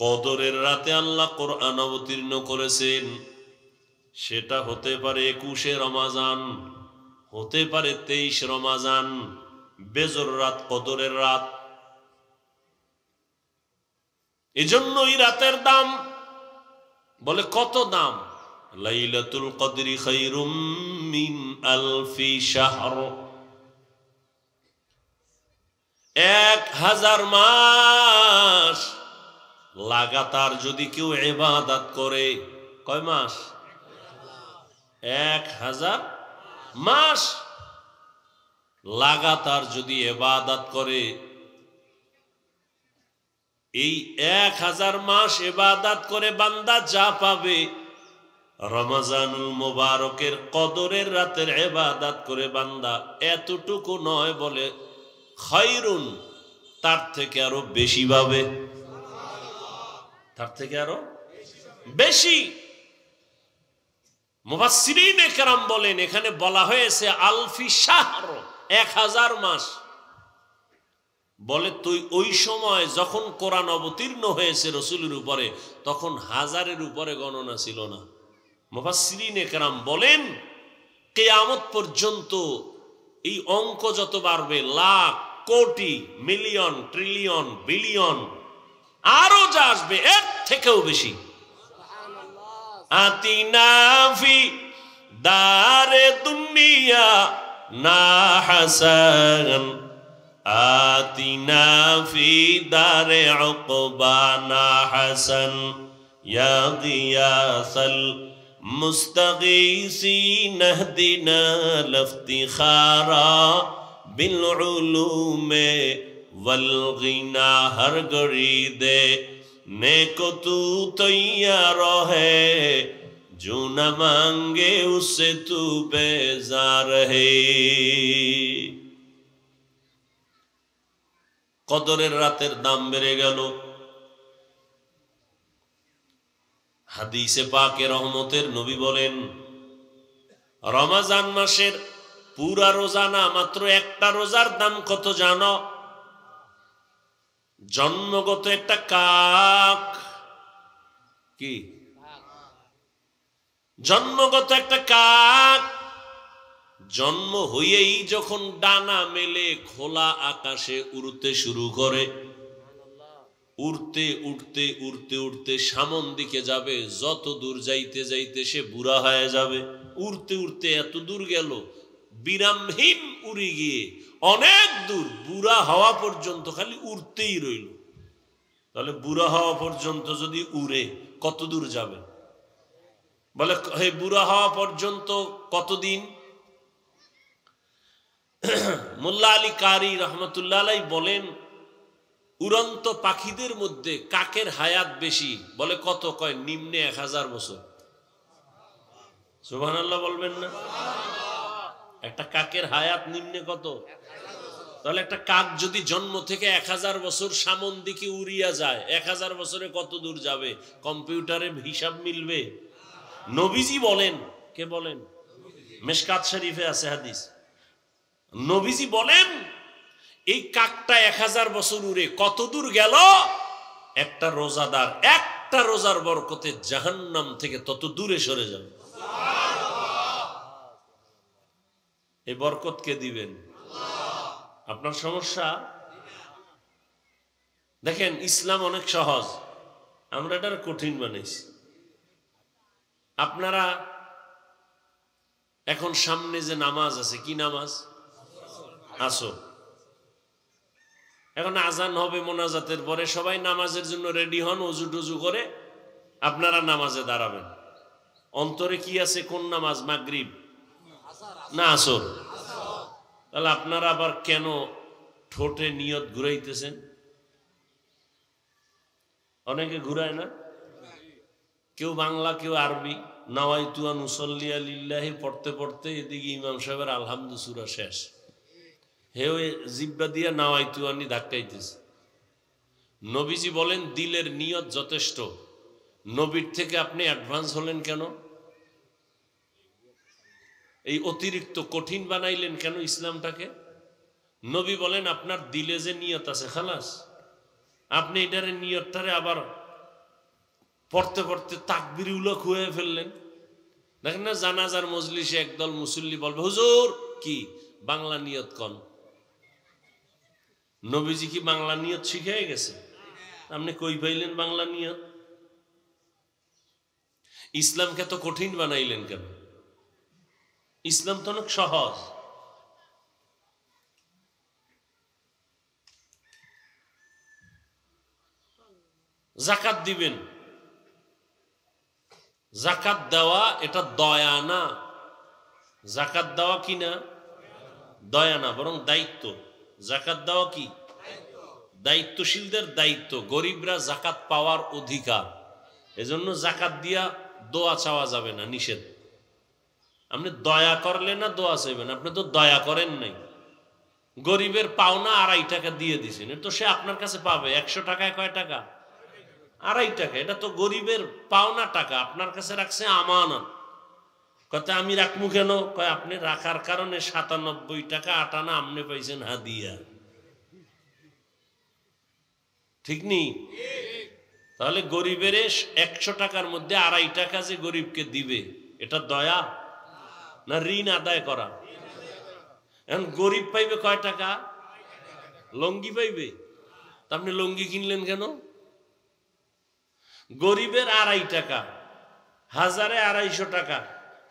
কদরের রাতে আল্লাহ কোরআন অবতীর্ণ করেছেন। সেটা হতে পারে 21 রমাজান, হতে পারে 23 রমাজান, বেজর রাত, কদরের রাত। এজন্য এই রাতের দাম, বলে কত দাম? লাইলাতুল কদরি খায়রুম মিন আলফি শাহর, 1000 মাস লাগাতার যদি কেউ ইবাদত করে। কয় মাস? 1000 মাস লাগাতার যদি ইবাদত করে, এই 1000 মাস ইবাদত করে বান্দা যা পাবে, রমজানুল মুবারকের কদরের রাতের ইবাদত করে বান্দা এতটুকু নয়, বলে খায়রুন, তার থেকে আরো বেশি পাবে, তার থেকে আরো বেশি। মুফাসসিরিনে কেরাম বলেন, এখানে বলা হয়েছে আলফি শাহর, 1000 মাস। বলে তুই ওই সময় যখন কোরআন অবতীর্ণ হয়েছে রসুলের উপরে, তখন 1000-এর উপরে গণনা ছিল না। মুফাসসিরিনে কেরাম বলেন কিয়ামত পর্যন্ত এই অঙ্ক যত বাড়বে, লাখ, কোটি, মিলিয়ন, ট্রিলিয়ন, বিলিয়ন, আরো যা আসবে এর থেকেও বেশি। আতিনা ফি দারে দুনিয়া না হাসান, আতিনা ফি দারে উকবা না হাসান, ইয়া গিয়াসাল মুস্তাগীসিন ইহদিনা লিফতিখারা বিল উলুমে वल गिना हर गड़ी दे नेको तू तैयार है, जो न मांगे उससे तू बेजार है। কদরের রাতের দাম বেড়ে গেল। হাদিসে পাকে রহমতের নবী বলেন, রমজান মাসের পুরা রোজা না, মাত্র একটা রোজার দাম কত জানো? জন্মগত একটা কাক, কি জন্মগত একটা কাক জন্ম হয়েই যখন ডানা মেলে খোলা আকাশে উড়তে শুরু করে, উড়তে উড়তে উড়তে উড়তে সামন দিকে যাবে, যত দূর যাইতে যাইতে সে বুড়া হয়ে যাবে। উড়তে উড়তে এত দূর গেল, বিরামহীন উড়ে গিয়ে অনেক দূর, বুড়া হওয়া পর্যন্ত খালি উড়তেই রইল। তাহলে বুড়া হওয়া পর্যন্ত যদি উড়ে কত দূর যাবে? বলে হে, বুড়া হওয়া পর্যন্ত কতদিন? মোল্লা আলী কারি রহমতুল্লাহ আলাইহি বলেন, উড়ন্ত পাখিদের মধ্যে কাকের হায়াত বেশি। বলে কত? কয় নিম্নে 1000 বছর। সুবহানাল্লাহ বলবেন না? একটা কাকের হায়াত নিম্নে কত? তাহলে একটা কাক যদি জন্ম থেকে 1000 বছর সামন দিকে উড়িয়া যায়, 1000 বছরে কত দূর যাবে? কম্পিউটারে হিসাব মিলবে? নবীজি বলেন, কে বলেন? মিশকাত শরীফে আছে হাদিস। নবীজি বলেন এই কাকটা 1000 বছর উড়ে কত দূর গেল? একটা রোজাদার একটা রোজার বরকতে জাহান্নাম থেকে তত দূরে সরে যাবে। এই বরকত কে দিবেন? আপনার সমস্যা? দেখেন, ইসলাম অনেক সহজ, আমরা এটা কঠিন বানাইছি। আপনারা এখন সামনে যে নামাজ আছে, কি নামাজ? আসর। এখন আজান হবে মোনাজাতের পরে, সবাই নামাজের জন্য রেডি হন, ওযু টুজু করে আপনারা নামাজে দাঁড়াবেন। অন্তরে কি আছে? কোন নামাজ? মাগরিব না আসর? তাহলে আপনারা আবার কেন ঠোঁটে নিয়ত ঘুরাইতেছেন? অনেকে ঘুরায় না, কেউ বাংলা কেউ আরবি। নাওয়াইতু আন উসাল্লি লিল্লাহি পড়তে পড়তে এদিকে ইমাম সাহেবের আলহামদু সূরা শেষ, হেও জিব্বা দিয়া নাওয়াইতু আনি ধাক্কাইতেছে। নবীজি বলেন দিলের নিয়ত যথেষ্ট। নবীর থেকে আপনি অ্যাডভান্স হলেন কেন? এই অতিরিক্ত কঠিন বানাইলেন কেন ইসলামটাকে? নবী বলেন আপনার দিলে যে নিয়ত আছে খালাস, আপনি এটারে নিয়তটারে আবার পড়তে পড়তে তাকবীরগুলো খুঁয়ে ফেললেন। দেখেন না জানাজার মজলিসে একদল মুসল্লি বলবে, হুজুর কি বাংলা নিয়ত কন। নবীজি কি বাংলা নিয়ত শিখিয়ে গেছে? আপনি কই পাইলেন বাংলা নিয়ত? ইসলামকে তো কঠিন বানাইলেন কেন? ইসলাম তো অনেক সহজ। জাকাত দিবেন, জাকাত দেওয়া এটা দয়া না। জাকাত দেওয়া কি না? দয়া না, বরং দায়িত্ব। জাকাত দেওয়া কি? দায়িত্বশীলদের দায়িত্ব। গরিবরা জাকাত পাওয়ার অধিকার। এজন্য জাকাত দিয়া দোয়া চাওয়া যাবে না, নিষেধ। আপনি দয়া করলে না দোয়া চাইবেন? আপনি তো দয়া করেন নাই। গরিবের পাওনা 2.5 টাকা দিয়ে দিছেন, এটা তো সে আপনার কাছে পাবে। 100 টাকায় কয় টাকা? 2.5 টাকা। এটা তো গরিবের পাওনা টাকা, আপনার কাছে রাখছে আমানত। কথা আমি রাখবো কেন? কয় আপনি রাখার কারণে 97 টাকা 8 আনা আপনি পাইছেন হাদিয়া। ঠিক নি? তাহলে গরিবের 100 টাকার মধ্যে 2.5 টাকা যে গরিবকে দিবে, এটা দয়া না ঋণ আদায় করা? এখন গরিব পাইবে কয় টাকা? লঙ্গি পাইবে। তা আপনি লঙ্গি কিনলেন কেন? গরিবের 2.5 টাকা, হাজারে 250 টাকা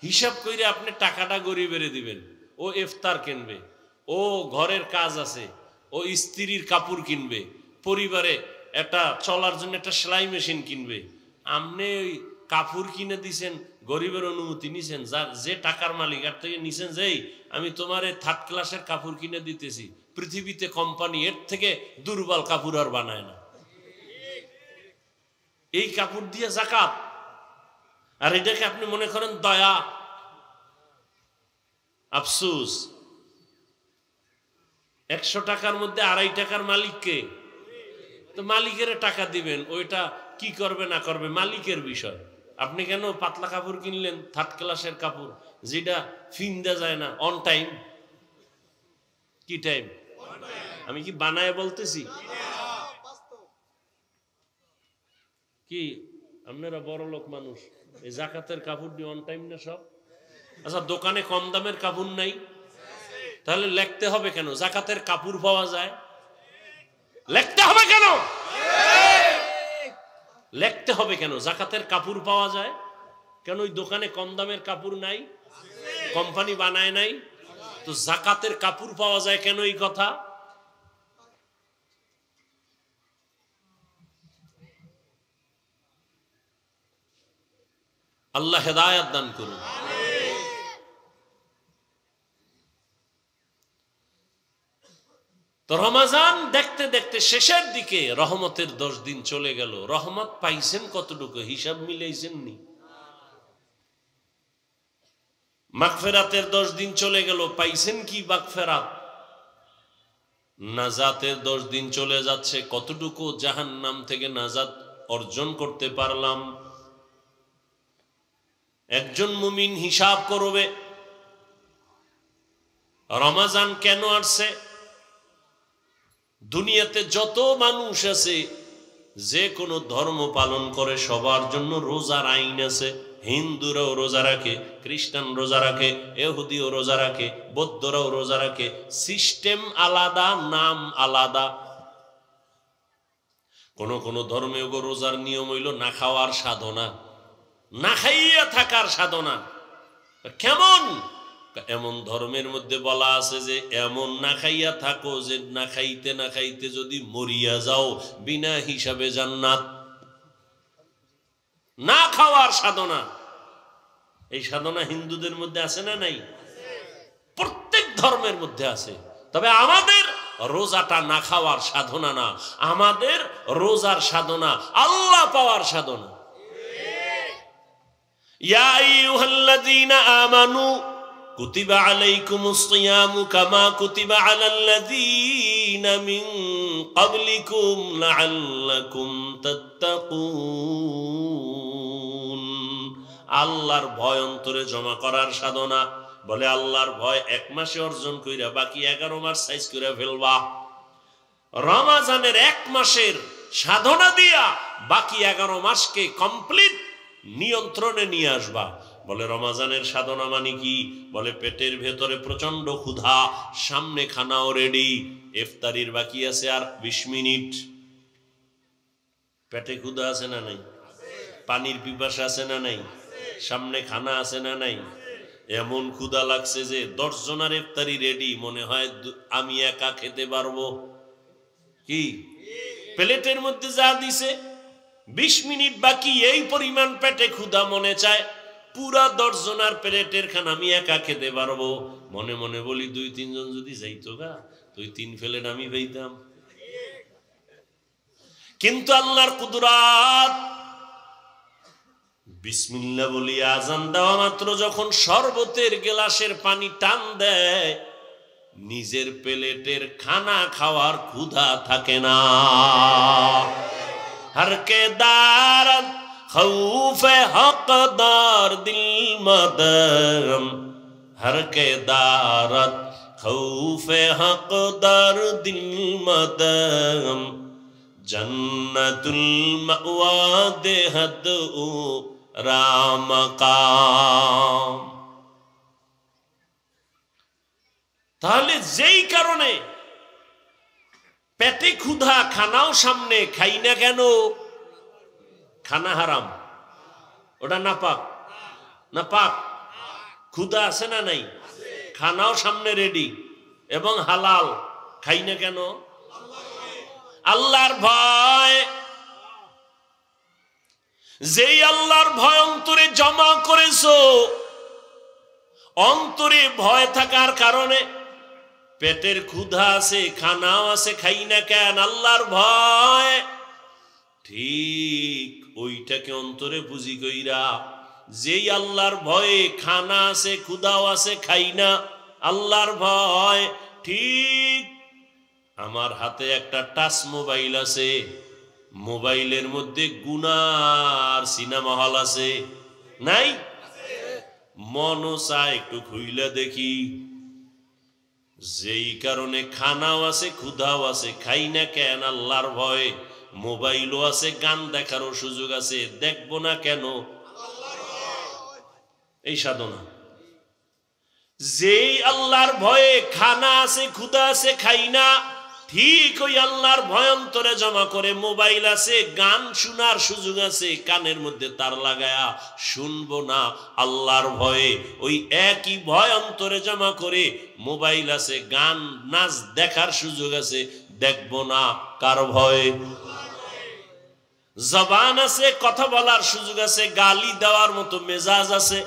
হিসাব করে আপনি টাকাটা গরিবের দিবেন। ও ইফতার কিনবে, ও ঘরের কাজ আছে, ও স্ত্রীর কাপড় কিনবে, পরিবারে একটা চলার জন্য একটা সেলাই মেশিন কিনবে। আপনি ওই কাপড় কিনে দিছেন, গরিবের অনুমতি নিছেন, যে টাকার মালিক আর থেকে নিছেন, যেই আমি তোমার 3rd ক্লাসের কাপড় কিনে দিতেছি। পৃথিবীতে কোম্পানি এর থেকে দুর্বল কাপড় আর বানায় না। এই কাপড় দিয়ে জাকাত, আর এটাকে আপনি মনে করেন দয়া। আফসোস, 100 টাকার মধ্যে 2.5 টাকার মালিককে। তো মালিকের টাকা দিবেন, ওইটা কি করবে না করবে মালিকের বিষয়। আপনি কেন পাতলা কাপড় কিনলেন, 3rd ক্লাসের কাপড়, যেটা ফিন্দা যায় না অন টাইম? কি টাইম? আমি কি বানায় বলতেছি? কি আপনারা বড় লোক মানুষ, এই জাকাতের কাপড় দিয়ে অন টাইম না সব? আচ্ছা, দোকানে কম দামের কাপড় নাই? তাহলে লিখতে হবে কেন জাকাতের কাপড় পাওয়া যায়? লিখতে হবে কেন? লিখতে হবে কেন জাকাতের কাপড় পাওয়া যায়? কেন ওই দোকানে কম দামের কাপড় নাই? কোম্পানি বানায় নাই? তো জাকাতের কাপড় পাওয়া যায় কেন এই কথা? আল্লাহ হেদায়েত দান করুন। তো রমজান দেখতে দেখতে শেষের দিকে রহমতের 10 দিন চলে গেল। রহমত পাইছেন কতটুকু হিসাব মিলাইছেন নি? মাগফিরাতের 10 দিন চলে গেল, পাইছেন কি মাগফিরাত? নাজাতের 10 দিন চলে যাচ্ছে, কতটুকু জাহান্নাম থেকে নাজাত অর্জন করতে পারলাম? একজন মুমিন হিসাব করবে রমজান কেন আসছে। দুনিয়াতে যত মানুষ আছে, যে কোনো ধর্ম পালন করে, সবার জন্য রোজার আইন আছে। হিন্দুরাও রোজা রাখে, খ্রিস্টান রোজা রাখে, ইহুদিও রোজা রাখে, বৌদ্ধরাও রোজা রাখে। সিস্টেম আলাদা, নাম আলাদা। কোন কোন ধর্মে রোজার নিয়ম হইল না খাওয়ার সাধনা, না খাইয়া থাকার সাধনা। কেমন? এমন ধর্মের মধ্যে বলা আছে যে এমন না খাইয়া থাকো যে না খাইতে না খাইতে যদি মরিয়া যাও বিনা হিসাবে জান্নাত। না খাওয়ার সাধনা, এই সাধনা হিন্দুদের মধ্যে আছে না নাই? প্রত্যেক ধর্মের মধ্যে আছে। তবে আমাদের রোজাটা না খাওয়ার সাধনা না, আমাদের রোজার সাধনা আল্লাহ পাওয়ার সাধনা। ইয়া আইয়ুহাল্লাযীনা আমানু কুতিবা আলাইকুমুস সিয়ামু কামা কুতিবা আলাল্লাযীনা মিন ক্বাবলিকুম লাআল্লাকুম তাত্তাকুন। আল্লাহর ভয় অন্তরে জমা করার সাধনা। বলে আল্লাহর ভয় 1 মাসে অর্জন কইরা বাকি 11 মাস সাইজ কইরা ফেলবা। রমজানের 1 মাসের সাধনা দিয়া বাকি 11 মাসকে কমপ্লিট নিয়ন্ত্রণে নিয়ে আসবা। বলে রমাজানের সাধনা মানে কি? বলে পেটের ভেতরে প্রচন্ড ক্ষুধা, সামনে খানাও রেডি, ইফতারির বাকি আছে আর 20 মিনিট। পেটে ক্ষুধা আছে না নাই? পানির পিপাসা আছে না নাই? সামনে খানা আছে না নাই? এমন ক্ষুধা লাগছে যে 10 জনের ইফতারি রেডি, মনে হয় আমি একা খেতে পারবো। কি প্লেটের মধ্যে যা দিছে, 20 মিনিট বাকি, এই পরিমাণ পেটে ক্ষুধা, মনে চায় পুরা 10 জনের প্লেটের খানা আমি একা খেতে পারবো। মনে মনে বলি 2-3 জন যদি যাইতো গা, তুই 3 প্লেট আমি পাইতাম। কিন্তু আল্লাহর কুদরত, বিসমিল্লাহ বলি আজান দেওয়া মাত্র যখন শরবতের গ্লাসের পানি টান দেয়, নিজের প্লেটের খানা খাওয়ার ক্ষুধা থাকে না। हर के दारत खौफ हकदार दिल मदरम, हर के दारत खौफ हकदार दिल मदरम, जन्नतुल मअवा देहद उ रामकाम। তাহলে যেই কারণে পেটে ক্ষুধা, খানাও সামনে, খাই না কেন? খানা হারাম, ওটা নাপাক। নাপাক, ক্ষুধা আছে না নাই? খানাও সামনে রেডি এবং হালাল, খাই না কেন? আল্লাহর ভয়। যেই আল্লাহর ভয় অন্তরে জমা করেছো, অন্তরে ভয় থাকার কারণে পেটের ক্ষুধা আছে, খানাও আছে, খাই না কেন? আল্লাহর ভয়। ঠিক ওইটাকে অন্তরে পুঁজি কইরা, যেই আল্লাহর ভয়ে খানা আছে, ক্ষুধাও আছে, খাই না, আল্লাহর ভয়। ঠিক আমার হাতে একটা টাচ মোবাইল আছে, মোবাইলের মধ্যে গুনার সিনেমা হল আছে, নাই? মনও চায় একটু খুইলা দেখি। যেই কারণে খানাও আছে, ক্ষুধাও আছে, খাই না কেন? আল্লাহর ভয়। মোবাইলও আছে, গান দেখারও সুযোগ আছে, দেখবো না কেন? এই সাধনা। যেই আল্লাহর ভয়ে খানা আছে, ক্ষুধা আছে, খাই না, ঠিক ওই আল্লাহর ভয় অন্তরে জমা করে মোবাইল আছে, গান শোনার সুযোগ আছে, কানের মধ্যে তার লাগায়া শুনবো না আল্লাহর ভয়ে। ওই একই ভয় অন্তরে জমা করে মোবাইল আছে, গান নাচ দেখার সুযোগ আছে, দেখবো না কার ভয়ে? জবান আছে, কথা বলার সুযোগ আছে, গালি দেওয়ার মতো মেজাজ আছে,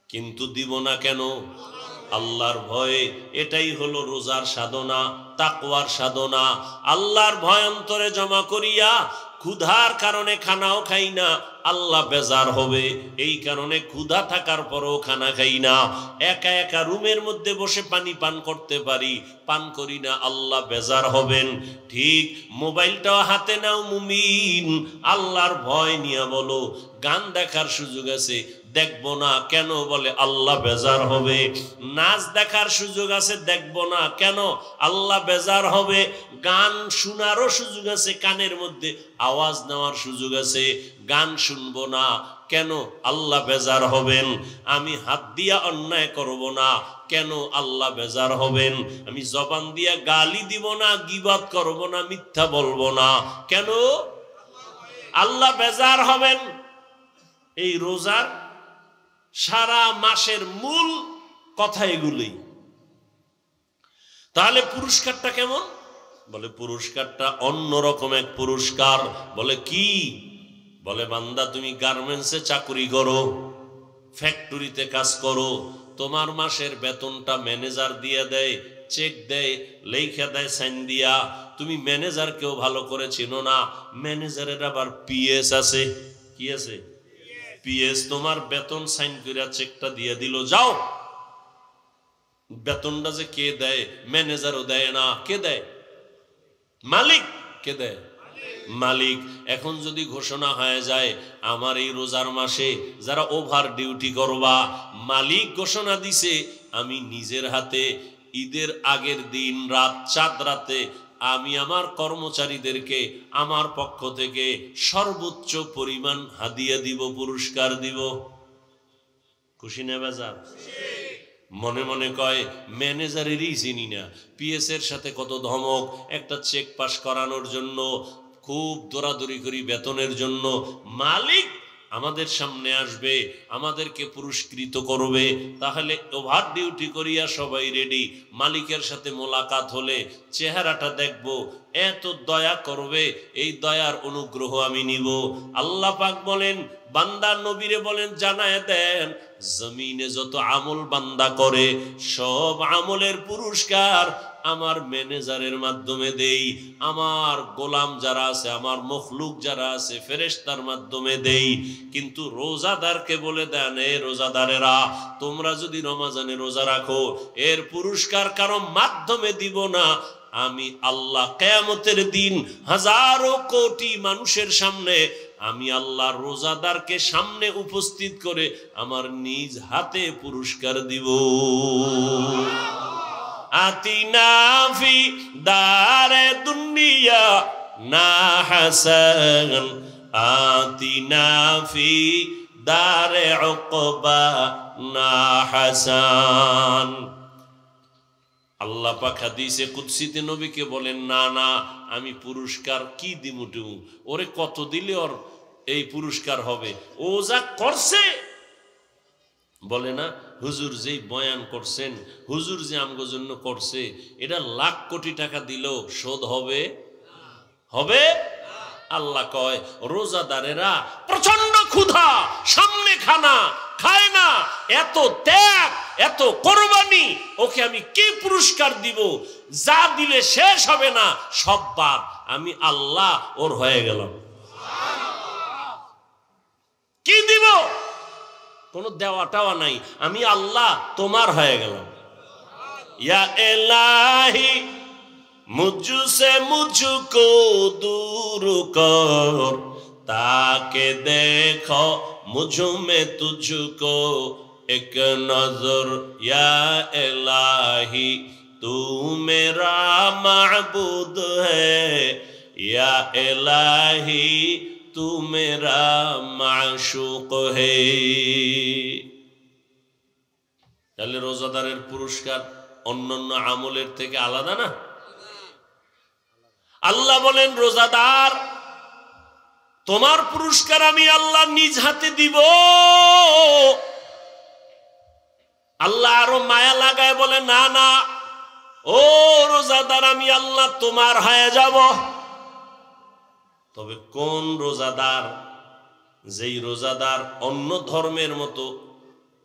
কিন্তু দিব না কেন? আল্লাহর ভয়ে। এটাই হলো রোজার সাধনা, তাকওয়ার সাধনা। আল্লাহর ভয় অন্তরে জমা করিয়া ক্ষুধার কারণে খানাও খাই না, আল্লাহ বেজার হবে, এই কারণে ক্ষুধা থাকার পরও খানা খাই না। একা একা রুমের মধ্যে বসে পানি পান করতে পারি, পান করি না, আল্লাহ বেজার হবেন। ঠিক মোবাইলটাও হাতে নাও মুমিন, আল্লাহর ভয় নিয়ে বলো। গান দেখার সুযোগ আছে, দেখবো না কেন? বলে আল্লাহ বেজার হবে। নাচ দেখার সুযোগ আছে, দেখবো না কেন? আল্লাহ বেজার হবে। গান শোনারও সুযোগ আছে, কানের মধ্যে আওয়াজ নেওয়ার সুযোগ আছে, গান শুনবো না কেন? আল্লাহ বেজার হবেন। আমি হাত দিয়া অন্যায় করব না, কেন? আল্লাহ বেজার হবেন। আমি জবান দিয়া গালি দিব না, গীবত করব না, মিথ্যা বলবো না, কেন? আল্লাহ বেজার হবেন। এই রোজার সারা মাসের মূল কথা এগুলোই। তাহলে পুরস্কারটা কেমন? বলে পুরস্কারটা অন্যরকম এক পুরস্কার। বলে কি? বলে বান্দা তুমি গার্মেন্টসে চাকরি করো, ফ্যাক্টরিতে কাজ করো, তোমার মাসের বেতনটা ম্যানেজার দিয়ে দেয়, চেক দেয়, লেখা দেয় সাইন দিয়া। তুমি ম্যানেজারকেও ভালো করে চিনো না, ম্যানেজারের আবার পিএস আছে। কি আছে? পিএস। তোমার বেতন সাইন করে চেকটা দিয়ে দিল, যাও। বেতনটা যে কে দেয়? ম্যানেজারও দেয় না। কে দেয়? মালিক। কে দেয়? মালিক। এখন যদি ঘোষণা হয়ে যায় আমার এই রোজার মাসে যারা ওভার ডিউটি করবা, মালিক ঘোষণা দিছে আমি নিজের হাতে ঈদের আগের দিন রাত, চাঁদ রাতে আমি আমার কর্মচারীদেরকে আমার পক্ষ থেকে সর্বোচ্চ পরিমাণ হাদিয়া দিব, পুরস্কার দিব। খুশি না বাজার? মনে মনে কয় ম্যানেজারেরই চিনি না, পিএস এর সাথে কত ধমক, একটা চেক পাস করানোর জন্য খুব দৌড়াদৌড়ি করি বেতনের জন্য। মালিক আমাদের সামনে আসবে, আমাদেরকে পুরস্কৃত করবে, তাহলে ওভার ডিউটি করিয়া সবাই রেডি। মালিকের সাথে মোলাকাত হলে চেহারাটা দেখব, এত দয়া করবে, এই দয়ার অনুগ্রহ আমি নিব। আল্লাহ পাক বলেন, বান্দা নবীরে বলেন জানায় দেন, জমিনে যত আমল বান্দা করে সব আমলের পুরস্কার আমার ম্যানেজারের মাধ্যমে দেই, আমার গোলাম যারা আছে, আমার মখলুক যারা আছে ফেরেশতার মাধ্যমে দেই। কিন্তু রোজাদারকে বলে দেন, এ রোজাদারেরা, তোমরা যদি রমজানে রোজা রাখো এর পুরস্কার কারো মাধ্যমে দিব না, আমি আল্লাহ কিয়ামতের দিন হাজারো কোটি মানুষের সামনে আমি আল্লাহ রোজাদারকে সামনে উপস্থিত করে আমার নিজ হাতে পুরস্কার দিব। আতিনা ফি দারে দুনিয়া না হাসান, আতিনা ফি দারে উকবা না হাসান। আল্লাহ পাক হাদিসে কুদসিতে নবীকে বলেন, না না, আমি পুরস্কার কি দিমুটু, ওরে কত দিলে ওর এই পুরস্কার হবে, ও যা করছে। বলে না, হুজুর যেই বয়ান করছেন, হুজুর যে আমগো জন্য করছে, এটা লাখ কোটি টাকা দিলেও শোধ হবে হবে? আল্লাহ কয়, রোজাদারেরা প্রচন্ড ক্ষুধা, সামনে খানা খায় না, এত ত্যাগ, এত কোরবানি, ওকে আমি কি পুরস্কার দিব? যা দিলে শেষ হবে না, সব বাদ, আমি আল্লাহ ওর হয়ে গেলাম। কি দিব? কোন দেওয়া টাওয়া নাই, আমি আল্লাহ তোমার হয়ে গেলাম। ইয়া ইলাহি মুঝসে মুঝকো দূর কর, তাকে দেখো মুঝ মে তুঝকো এক নজর, ইয়া ইলাহি তু মেরা মাবুদ হ্যায়, ইয়া ইলাহি তু মেরা মাশুক হ্যায়। তাহলে রোজাদারের পুরস্কার অন্যান্য আমলের থেকে আলাদা না? আল্লাহ বলেন, রোজাদার, তোমার পুরস্কার আমি আল্লাহ নিজ হাতে দিব। আল্লাহ আরো মায়া লাগায় বলে, না না, ও রোজাদার, আমি আল্লাহ তোমার হয়ে যাব। তবে কোন রোজাদার? যেই রোজাদার অন্য ধর্মের মতো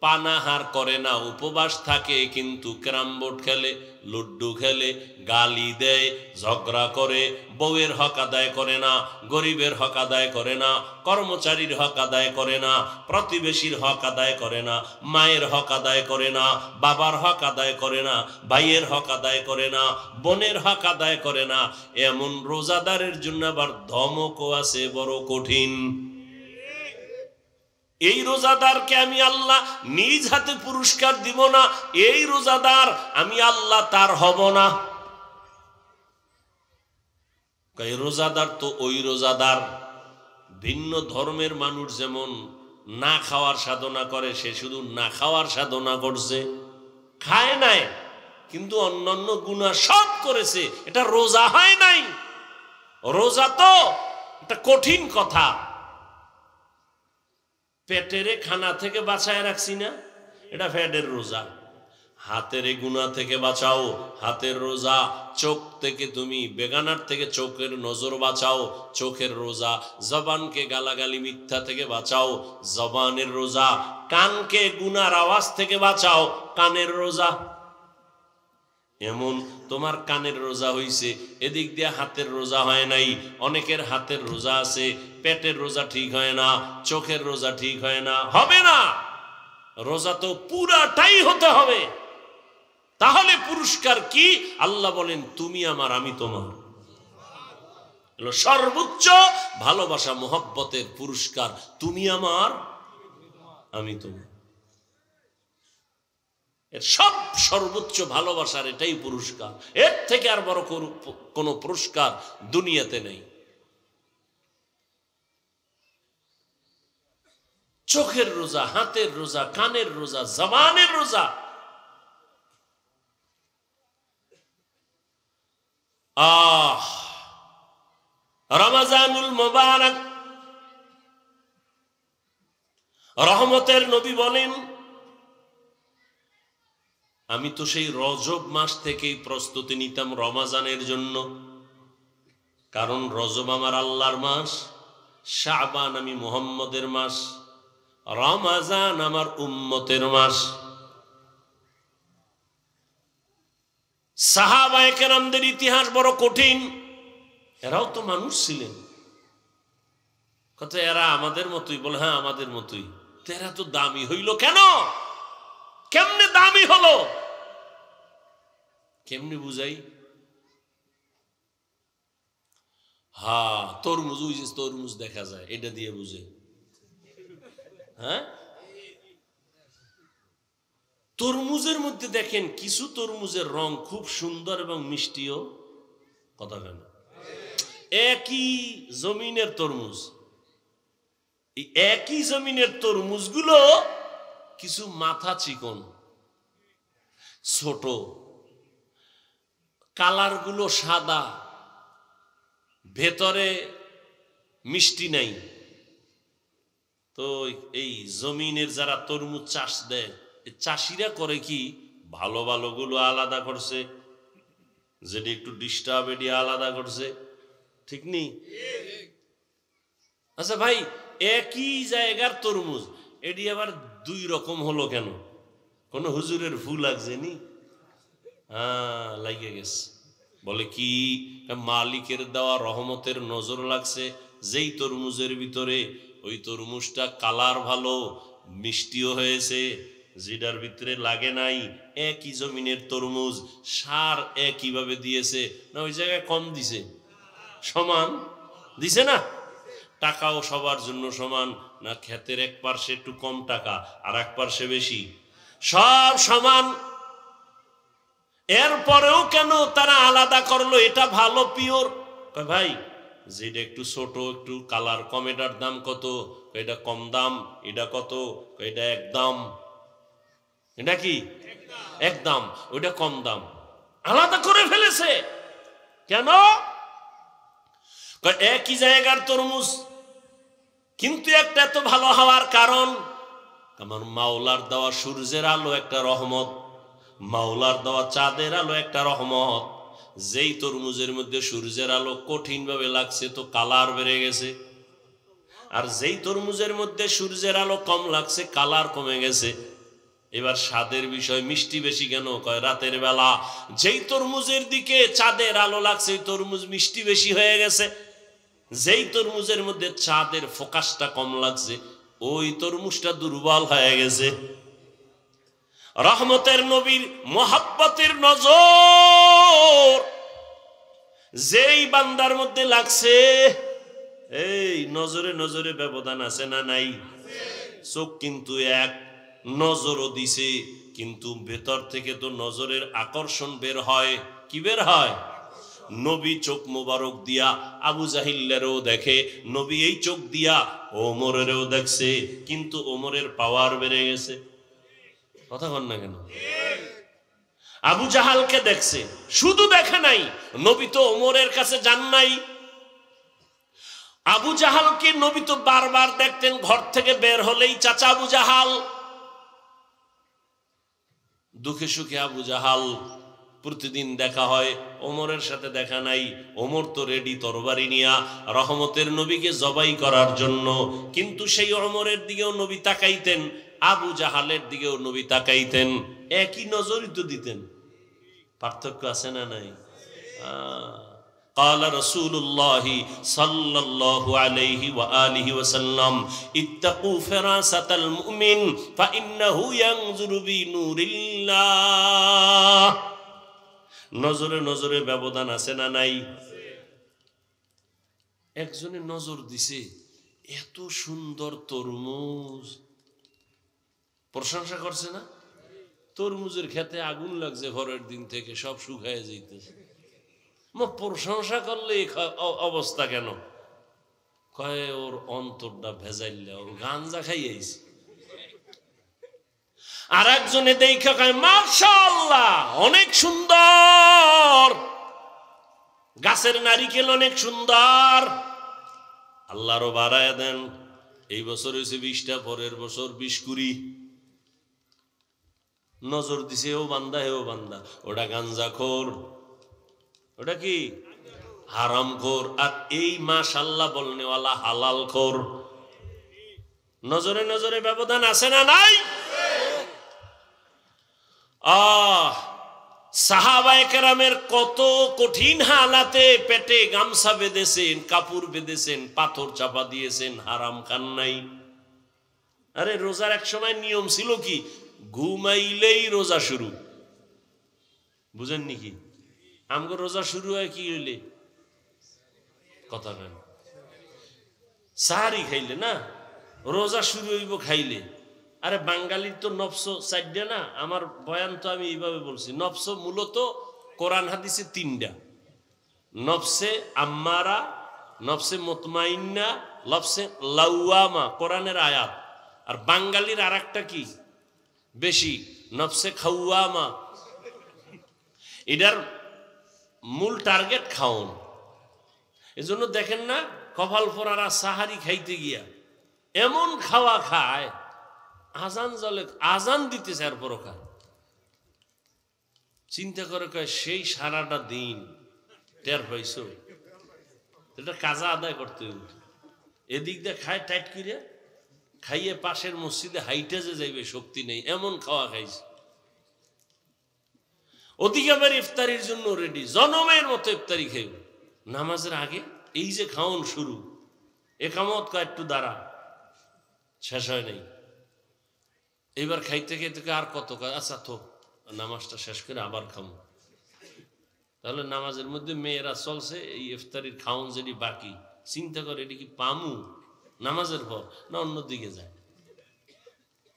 পানাহার করে না, উপবাস থাকে, কিন্তু ক্যারাম বোর্ড খেলে, লুড্ডু খেলে, গালি দেয়, ঝগড়া করে, বউয়ের হক আদায় করে না, গরিবের হক আদায় করে না, কর্মচারীর হক আদায় করে না, প্রতিবেশীর হক আদায় করে না, মায়ের হক আদায় করে না, বাবার হক আদায় করে না, ভাইয়ের হক আদায় করে না, বোনের হক আদায় করে না, এমন রোজাদারের জন্য আবার ধমকও আছে বড় কঠিন। এই রোজাদারকে আমি আল্লাহ নিজ হাতে পুরস্কার দিব না, এই রোজাদার আমি আল্লাহ তার হব না। এই রোজাদার তো ওই রোজাদার, ভিন্ন ধর্মের মানুষ যেমন না খাওয়ার সাধনা করে, সে শুধু না খাওয়ার সাধনা করছে, খায় নাই, কিন্তু অন্যান্য গুনাহ সব করেছে, এটা রোজা হয় নাই। রোজা তো এটা কঠিন কথা। পেটের খানা থেকে বাঁচায় রাখছি না, এটা ফ্যাটের রোজা। হাতের গুনাহ থেকে বাঁচাও, হাতের রোজা। চোখ থেকে তুমি বেগানার থেকে চোখের নজর বাঁচাও, চোখের রোজা। জবানকে গালাগালি মিথ্যা থেকে বাঁচাও, জবানের রোজা। কানকে গুনার আওয়াজ থেকে বাঁচাও, কানের রোজা। এমন তোমার কানের রোজা হইছে, এদিক দিয়ে হাতের রোজা হয় নাই। অনেকের হাতের রোজা আছে, পেটের রোজা ঠিক হয় না, চোখের রোজা ঠিক হয় না, হবে না। রোজা তো পুরাটাই হতে হবে। তাহলে পুরস্কার কি? আল্লাহ বলেন, তুমি আমার, আমি তোমার। সর্বোচ্চ ভালোবাসা, মোহব্বতের পুরস্কার, তুমি আমার, আমি তোমার। এর সব সর্বোচ্চ ভালোবাসার এটাই পুরস্কার, এর থেকে আর বড় কোনো পুরস্কার দুনিয়াতে নেই। চোখের রোজা, হাতের রোজা, কানের রোজা, জবানের রোজা। রমজানুল মুবারক, রহমতের নবী বলেন, আমি তো সেই রজব মাস থেকেই প্রস্তুতি নিতাম রমজানের জন্য, কারণ রজব আমার আল্লাহর মাস, শাবান আমি মুহাম্মদের মাস, রমজান আমার উম্মতের মাস। সাহাবায়ে কেরামদের ইতিহাস বড় কঠিন, এরাও তো মানুষ ছিলেন। কত এরা আমাদের মতোই? বলে হ্যাঁ আমাদের মতোই। এরা তো দামি হইল কেন? কেমনে দামি হলো? কেমনে বুঝাই? হ্যাঁ, তরমুজ, ওই যে তরমুজ দেখা যায়, এটা দিয়ে বুঝে। হ্যাঁ, তরমুজের মধ্যে দেখেন কিছু তরমুজের রং খুব সুন্দর এবং মিষ্টিও। কথা কেন? একই জমিনের তরমুজ, এই একই জমিনের তরমুজগুলো কিছু মাথা চিকন, ছোট, কালার গুলো সাদা, ভেতরে মিষ্টি নাই। তো এই জমিনের যারা তরমুজ চাষ দেয়, চাষিরা করে কি, ভালো ভালো গুলো আলাদা করছে, যেটা একটু ডিস্টার্ব এটি আলাদা করছে, ঠিক নেই? আচ্ছা ভাই, একই জায়গার তরমুজ, এটি আবার দুই রকম হলো কেন? কোন হুজুরের ভুল লাগছে নি? হ্যাঁ, লাগিয়ে গেছে। বলে কি, মালিকের দেওয়া রহমতের নজর লাগছে যেই তরমুজের ভিতরে, ওই তরমুজটা কালার ভালো, মিষ্টিও হয়েছে, যেটার ভিতরে লাগে নাই। একই জমিনের তরমুজ, সার একই ভাবে দিয়েছে না, ওই জায়গায় কম দিছে, সমান দিছে না? টাকাও সবার জন্য সমান না? ক্ষেতের এক পার্শ্বে একটু কম টাকা, আর এক পার্শ্বে বেশি, সব সমান। এরপরেও কেন তারা আলাদা করলো? এটা ভালো পিওর। ভাই, যেটা একটু ছোট, একটু কালার কম, এটার দাম কত? এটা কম দাম। এটা কত? এটা এক দাম। এটা কি এক দাম? ওইটা কম দাম। আলাদা করে ফেলেছে কেন? একই জায়গার তরমুজ, কিন্তু একটা এত ভালো হওয়ার কারণ, আমার মাওলার দেওয়া সূর্যের আলো একটা রহমত, মাওলার দেওয়া চাঁদের আলো একটা রহমত। যেই তরমুজের মধ্যে সূর্যের আলো কঠিন ভাবে লাগছে, তো কালার বেড়ে গেছে। আর যেই তরমুজের মধ্যে সূর্যের আলো কম লাগছে, কালার কমে গেছে। এবার স্বাদের বিষয়, মিষ্টি বেশি কেন? কয় রাতের বেলা যেই তরমুজের দিকে চাঁদের আলো লাগছে, ওই তরমুজ মিষ্টি বেশি হয়ে গেছে। যেই তরমুজের মধ্যে চাঁদের ফোকাসটা কম লাগছে, ওই তরমুজটা দুর্বল হয়ে গেছে। রহমতের নবীর মোহাব্বতের নজর যেই বান্দার মধ্যে লাগছে, এই নজরে নজরে ব্যবধান আছে না নাই? চোখ কিন্তু এক, নজরও দিছে, কিন্তু ভেতর থেকে তো নজরের আকর্ষণ বের হয়। কি বের হয়? নবী চোখ মোবারক দিয়া আবু জাহিলেরও দেখে, নবী এই চোখ দিয়া ওমরেরও দেখছে, কিন্তু ওমরের পাওয়ার বেড়ে গেছে। কথা বল না কেন? আবু জাহালকে দেখছে, শুধু দেখে নাই, নবী তো ওমরের কাছে যান নাই। আবু জাহালকে নবী তো বারবার দেখতেন, ঘর থেকে বের হলেই চাচা আবু জাহাল। দুঃখে সুখে আবু জাহাল প্রতিদিন দেখা হয়, ওমরের সাথে দেখা নাই। ওমর তো রেডি তরবারি নিয়া রহমতের নবীকে জবাই করার জন্য, কিন্তু সেই ওমরের দিকেও নবী তাকাইতেন, আবু জাহালের দিকেও নবী তাকাইতেন, একই নজরই তো দিতেন। পার্থক্য আছে না নাই? قال رسول الله صلى الله عليه وآله وسلم اتقوا فراسة المؤمن فإنه ينظر بنور الله। নজরে নজরে ব্যবধান আছে না নাই? একজনে নজর দিছে, এত সুন্দর তরমুজ, প্রশংসা করছে না? তরমুজের খেতে আগুন লাগছে পরের দিন থেকে, সব শুকায় যাইতেছে। প্রশংসা করলে এই অবস্থা কেন? কয় ওর অন্তরটা ভেজাইলে, ওর গাঞ্জা খাইয়েছে। আর একজনে দেখা কয় মাশাআল্লাহ অনেক সুন্দর, গাছের নারিকেল অনেক সুন্দর, আল্লাহরও বাড়ায় দেন। এই বছর হয়েছে 20টা, পরের বছর 20-20। নজর দিছে ও বান্দা, হেও বান্দা, ওটা গাঞ্জাখোর, ওটা কি হারামখোর। আর এই মাশাআল্লাহ বলনেওয়ালা হালালখোর। নজরে নজরে ব্যবধান আছে না নাই? সাহাবায়ে কেরামের কত কঠিন হালাতে পেটে গামছা বেঁধেছেন, কাপড় বেঁধেছেন, পাথর চাপা দিয়েছেন, হারাম খান নাই। আরে রোজার এক সময় নিয়ম ছিল কি, ঘুমাইলেই রোজা শুরু। বুঝেননি কি? আমগো রোজা শুরু হয় কি হইলে? কথা কেন? সাহারি খাইলে না রোজা শুরু হইব খাইলে। আরে বাঙালির তো নফস 4টা না। আমার বয়ান তো আমি এইভাবে বলছি, নফস মূলত কোরআন হাদিসে 3টা: নফসে আম্মারা, নফসে মুতমাইন্না, নফসে লাওয়ামা, কোরআনের আয়াত। আর বাঙালির আর একটা কি বেশি, নফসে খাওয়ামা। এটার মূল টার্গেট খাওন। এজন্য দেখেন না কপাল পোড়ারা সাহারি খাইতে গিয়া এমন খাওয়া খায়, আজান জলে আজান দিতেছে আর পরও খায়। চিন্তা করে কয় সেই সারাটা দিন টের পাইছো, এটা কাজা আদায় করতে হবে। এদিক দিয়ে খায় টাইট করিয়া, খাইয়ে পাশের মসজিদে হাইটে যে যাইবে শক্তি নেই, এমন খাওয়া খাইছে। ওদিকে আবার ইফতারির জন্য রেডি, জনমের মতো ইফতারি খাইব। নামাজের আগে এই যে খাওন শুরু, একামত কয় একটু দাঁড়া, শেষ হয় নাই। এবার খাইতে খাইতে আর কত, আচ্ছা তো নামাজটা শেষ করে আবার খামো। তাহলে নামাজের মধ্যে মেয়েরা চলছে, এই ইফতারির খাওন যেটি বাকি, চিন্তা করে এটি কি পামু নামাজের পর না অন্যদিকে যায়।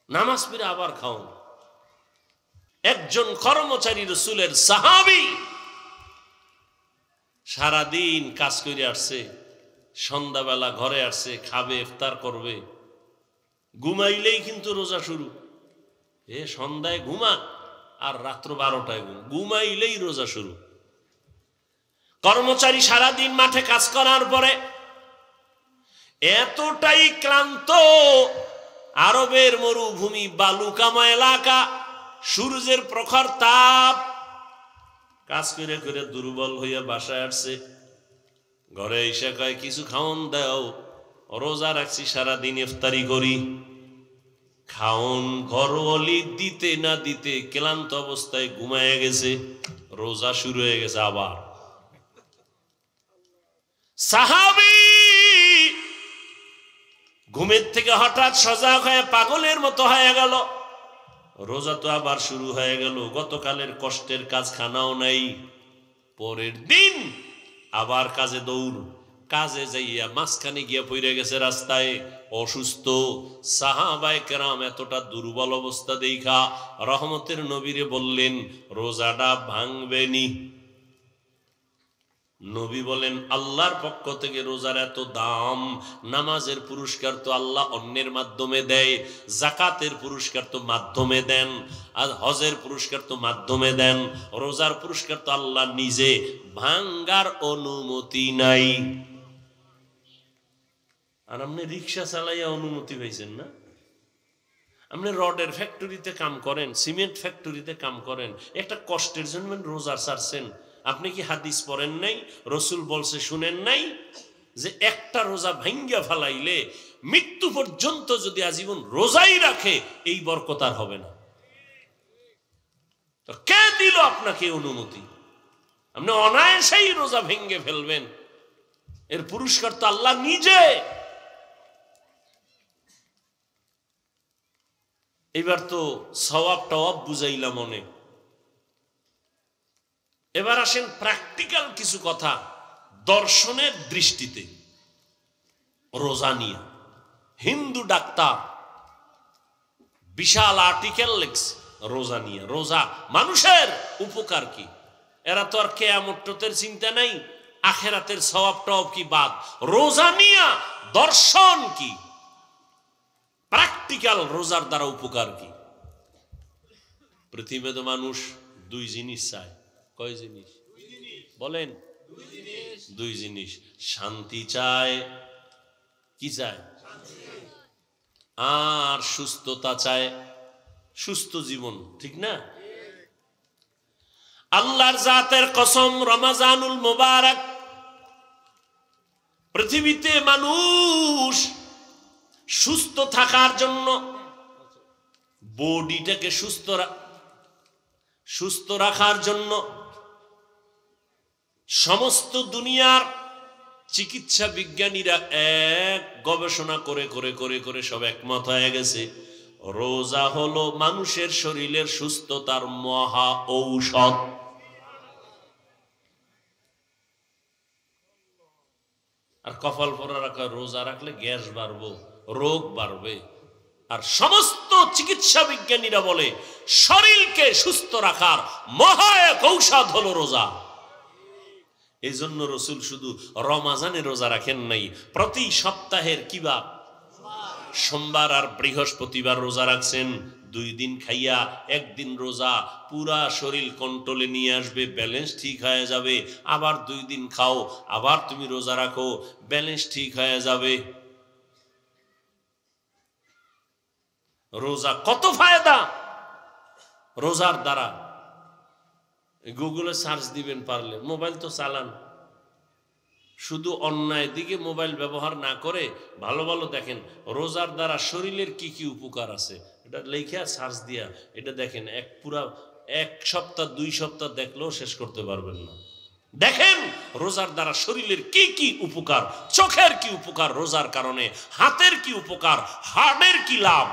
নামাজ পড়ে আবার খাওন। একজন কর্মচারী রাসূলের সাহাবী সারাদিন কাজ করে আসছে, সন্ধ্যাবেলা ঘরে আসছে, খাবে, ইফতার করবে, ঘুমাইলেই কিন্তু রোজা শুরু। সন্ধ্যায় ঘুমা আর রাত্র 12টায় ঘুমাইলেই রোজা শুরু। কর্মচারী সারাদিন মাঠে কাজ করার পরে এতটাই ক্লান্ত, আরবের মরুভূমি, বালুকামা এলাকা, সূর্যের প্রখর তাপ, কাজ করে করে দুর্বল হইয়া বাসায় আসছে। ঘরে এসে কয় কিছু খাওন দাও, রোজা রাখছি সারাদিন ইফতারি করি। খাওন ঘরওয়ালি দিতে না দিতে ক্লান্ত অবস্থায় ঘুমায় গেছে, রোজা শুরু হয়ে গেছে আবার। সাহাবী ঘুমের থেকে হঠাৎ সজাগ হয়ে পাগলের মতো হয়ে গেল। রোজা তো আবার শুরু হয়ে গেল, গতকালের কষ্টের কাজ খানাও নাই। পরের দিন আবার কাজে দৌড়, কাজে যাইয়া মাঝখানে গিয়া পড়ে গেছে রাস্তায়, অসুস্থ। সাহাবায়ে কেরাম এতটা দুর্বল অবস্থা দেখা রহমতের নবীরে বললেন রোজাটা ভাঙবেনি। নবী বলেন আল্লাহর পক্ষ থেকে রোজার এত দাম, নামাজের পুরস্কার তো আল্লাহ অন্যের মাধ্যমে দেয়, যাকাতের পুরস্কার তো মাধ্যমে দেন, আর হজের পুরস্কার তো মাধ্যমে দেন, রোজার পুরস্কার তো আল্লাহ নিজে, ভাঙ্গার অনুমতি নাই। আর আপনি রিক্সা চালাইয়া অনুমতি পাইছেন না? আপনি রডের ফ্যাক্টরিতে কাম করেন, সিমেন্ট ফ্যাক্টরিতে কাম করেন, একটা কষ্টের জন্য রোজা ছাড়ছেন। আপনি কি হাদিস পড়েন নাই? রসুল বলছে শুনেন নাই যে একটা রোজা ভাঙ্গিয়া ফালাইলে মৃত্যু পর্যন্ত যদি আজীবন রোজাই রাখে এই বরকত আর হবে না। তো কে দিল আপনাকে অনুমতি? আপনি অনায়াসেই রোজা ভেঙ্গে ফেলবেন, এর পুরস্কার তো আল্লাহ নিজে। এবার তো সওয়াব টওয়াব বুঝাইলাম অনেক। এবার আসেন প্র্যাকটিক্যাল কিছু কথা দর্শনের দৃষ্টিতে রোজা নিয়ে। হিন্দু ডাক্তার বিশাল আর্টিকেল লিখছে রোজা নিয়ে। রোজা মানুষের উপকার কি? এরা তো আর কিয়ামতের চিন্তা নাই, আখেরাতের সওয়াব টওয়াব কি বাদ। রোজা নিয়া দর্শন কি, প্র্যাকটিক্যাল রোজার দ্বারা উপকার কি? পৃথিবীতে মানুষ দুই জিনিস চায়। কয় জিনিস বলেন? দুই জিনিস। শান্তি চায়, কি চায়? আর সুস্থতা চায়, সুস্থ জীবন, ঠিক না? আল্লাহর জাতের কসম, রমাজানুল মুবারক, পৃথিবীতে মানুষ সুস্থ থাকার জন্য, বডিটাকে সুস্থ রাখার জন্য সমস্ত দুনিয়ার চিকিৎসা বিজ্ঞানীরা এক গবেষণা করে করে করে করে সব একমত হয়ে গেছে, রোজা হলো মানুষের শরীরের সুস্থতার মহা ঔষধ। আর কপাল পরা রাখা, রোজা রাখলে গ্যাস বাড়বে, রোগ বাড়বে। আর সমস্ত চিকিৎসা বিজ্ঞানীরা বলে শরীরকে সুস্থ রাখার মহা এক ঔষধ হলো রোজা। এই জন্য রসুল শুধু রমাজানে রোজা রাখেন নাই, প্রতি সপ্তাহের কিবার, সোমবার আর বৃহস্পতিবার রোজা রাখছেন। 2 দিন খাইয়া 1 দিন রোজা, পুরা শরীর কন্ট্রোলে নিয়ে আসবে, ব্যালেন্স ঠিক হয়ে যাবে। আবার 2 দিন খাও, আবার তুমি রোজা রাখো, ব্যালেন্স ঠিক হয়ে যাবে। রোজা কত ফায়দা রোজার দ্বারা, গুগলে সার্চ দিবেন পারলে, মোবাইল তো চালান, শুধু অন্যায় দিকে মোবাইল ব্যবহার না করে ভালো ভালো দেখেন রোজার দ্বারা শরীরের কি কি উপকার আছে। এটা লেখা সার্চ দিয়া এটা দেখেন, পুরা 1 সপ্তাহ 2 সপ্তাহ দেখলেও শেষ করতে পারবেন না। দেখেন রোজার দ্বারা শরীরের কি কি উপকার, চোখের কি উপকার রোজার কারণে, হাতের কি উপকার, হার্টের কি লাভ,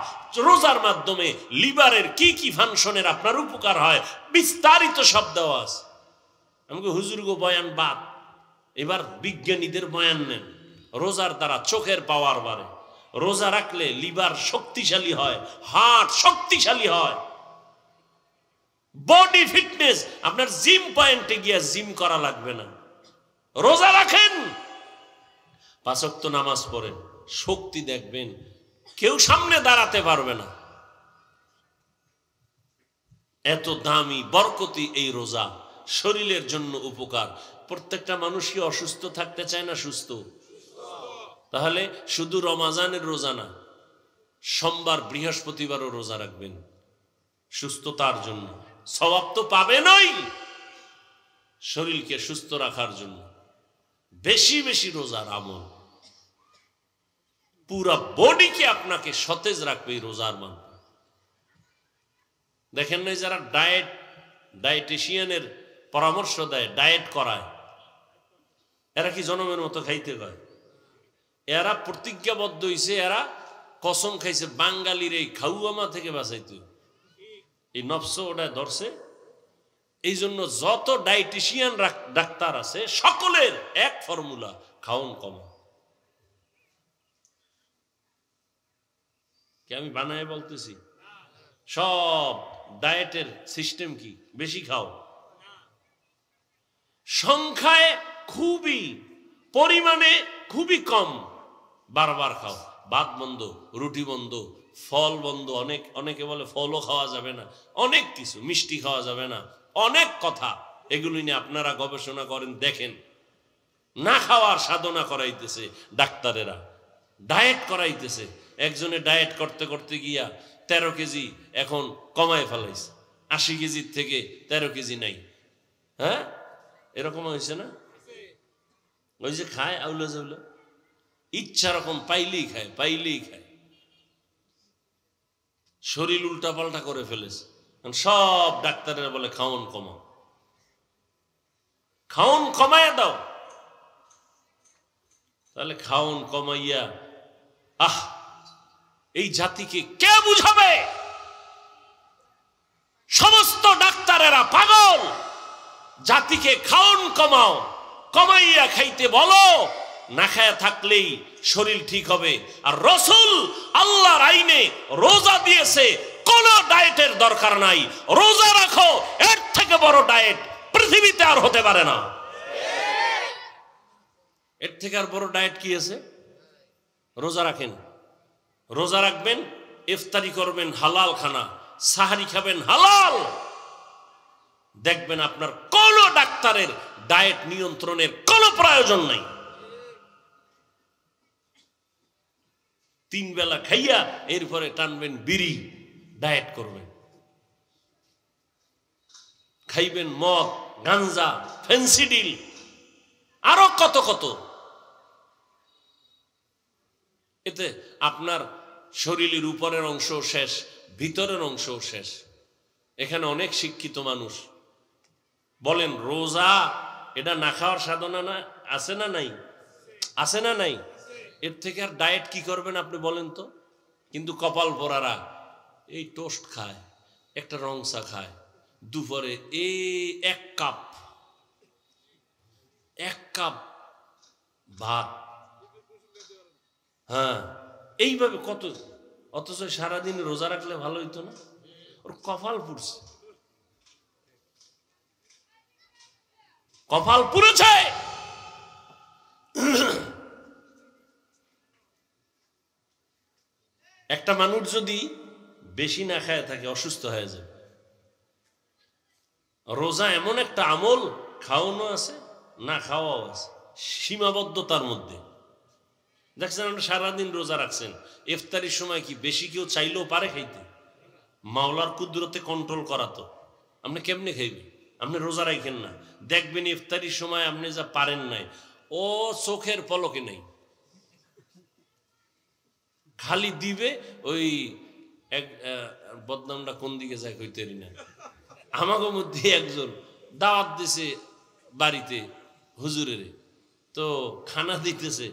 রোজার মাধ্যমে লিভারের কি কি ফাংশনের আপনার উপকার হয়, বিস্তারিত সব দেওয়া আছে। আমাকে হুজুর গো বয়ান বাদ, এবার বিজ্ঞানীদের বয়ান নেন। রোজার দ্বারা চোখের পাওয়ার বাড়ে, রোজা রাখলে লিভার শক্তিশালী হয়, হার্ট শক্তিশালী হয়, বডি ফিটনেস, আপনার জিম পয়েন্টে গিয়ে জিম করা লাগবে না। রোজা রাখেন, 5 ওয়াক্ত নামাজ পড়েন, শক্তি দেখবেন, কেউ সামনে দাঁড়াতে পারবে না। এত দামি বরকতি এই রোজা, শরীরের জন্য উপকার। প্রত্যেকটা মানুষই অসুস্থ থাকতে চায় না সুস্থ? তাহলে শুধু রমাজানের রোজা না, সোমবার বৃহস্পতিবারও রোজা রাখবেন সুস্থতার জন্য, সওয়াব তো পাবেনই, শরীরকে সুস্থ রাখার জন্য বেশি বেশি রোজার আমল, পুরা বডিকে আপনাকে সতেজ রাখবে এই রোজার মান। দেখেন না যারা ডায়েটিশিয়ানের পরামর্শ দেয়, ডায়েট করায়, এরা কি জনমের মতো খাইতে কয়? এরা প্রতিজ্ঞাবদ্ধ হইছে, এরা কসম খাইছে বাঙালির এই খাউয়ামা থেকে বাঁচাইতে। এই নফস ওটা ধরছে। এই জন্য যত ডায়েটিশিয়ান ডাক্তার আছে সকলের এক ফর্মুলা, খাওন কম। কি আমি বানায় বলতেছি? সব ডায়েটের সিস্টেম কি? বেশি খাও, সংখ্যায় খুবই, পরিমাণে খুবই কম, বারবার খাও। ভাত বন্ধ, রুটি বন্ধ, ফল বন্ধ, অনেকে বলে ফলও খাওয়া যাবে না, অনেক কিছু, মিষ্টি খাওয়া যাবে না, অনেক কথা। এগুলি নিয়ে আপনারা গবেষণা করেন, দেখেন না খাওয়ার সাধনা করাইতেছে ডাক্তারেরা, ডায়েট করাইতেছে। একজনে ডায়েট করতে করতে গিয়া 13 কেজি এখন কমায় ফেলাইছে, 80 কেজির থেকে 13 কেজি নাই। হ্যাঁ, এরকম হয়েছে না? ওই যে খায় আউলা জাউলা, ইচ্ছা রকম পাইলেই খায়, পাইলেই খায়, শরীর উল্টা পাল্টা করে ফেলেছে। সব ডাক্তারেরা বলে খাওন কমাও, খাওন কমাইয়া দাও। তাহলে খাওন কমাইয়া, এই জাতিকে কে বুঝাবে? সমস্ত ডাক্তারেরা পাগল। জাতিকে খাওন কমাও, কমাইয়া খাইতে বলো, না খায়া থাকলেই শরীর ঠিক হবে। আর রসুল আল্লাহর আইনে রোজা দিয়েছে কোনো ডায়েটের দরকার নাই, রোজা রাখো, এর থেকে বড় ডায়েট পৃথিবীতে আর হতে পারে না। এর থেকে আর বড় ডায়েট কি আছে? রোজা রাখেন, রোজা রাখবেন, ইফতারি করবেন হালাল খানা, সাহারি খাবেন হালাল, দেখবেন আপনার কোন ডাক্তারের ডায়েট নিয়ন্ত্রণের কোনো প্রয়োজন নাই। 3 বেলা খাইয়া এরপরে টানবেন বিড়ি, ডায়েট করবেন, খাইবেন মদ, গাঞ্জা, ফেন্সিডিল, আরো কত কত। এতে আপনার শরীরের উপরের অংশ শেষ, ভিতরের অংশ শেষ। এখানে অনেক শিক্ষিত মানুষ বলেন রোজা এটা না খাওয়ার সাধনা না, আছে না নাই? আছে না নাই? এর থেকে আর ডায়েট কি করবেন আপনি বলেন তো? কিন্তু কপাল পোড়ারা এই টোস্ট খায়, একটা রং চা খায়, দুপুরে এই 1 কাপ ভাত, হ্যাঁ এইভাবে কত। অথচ সারাদিন রোজা রাখলে ভালো হইতো না? ওর কপাল পুড়ছে, কপাল পুড়েছে। একটা মানুষ যদি বেশি না খায় থাকে অসুস্থ হয়ে যায়। রোজা এমন একটা আমল, খাওয়ানো আছে না খাওয়াও আছে, সীমাবদ্ধতার মধ্যে। দেখছেন আমরা সারাদিন রোজা রাখছেন, ইফতারির সময় কি বেশি কেউ চাইলেও পারে খাইতে? মাওলার কুদরতে কন্ট্রোল করা তো। আপনি কেমনে খাইবেন? আপনি রোজা রাখেন না, দেখবেন ইফতারির সময় আপনি যা পারেন নাই ও চোখের পলকে নেই, খালি দিবে। ওই এক বদনামটা কোন দিকে যায় কইতে পারি না। আমাকে মধ্যে একজন দাওয়াত দিছে বাড়িতে হুজুরের, তো খানা দিতেছে,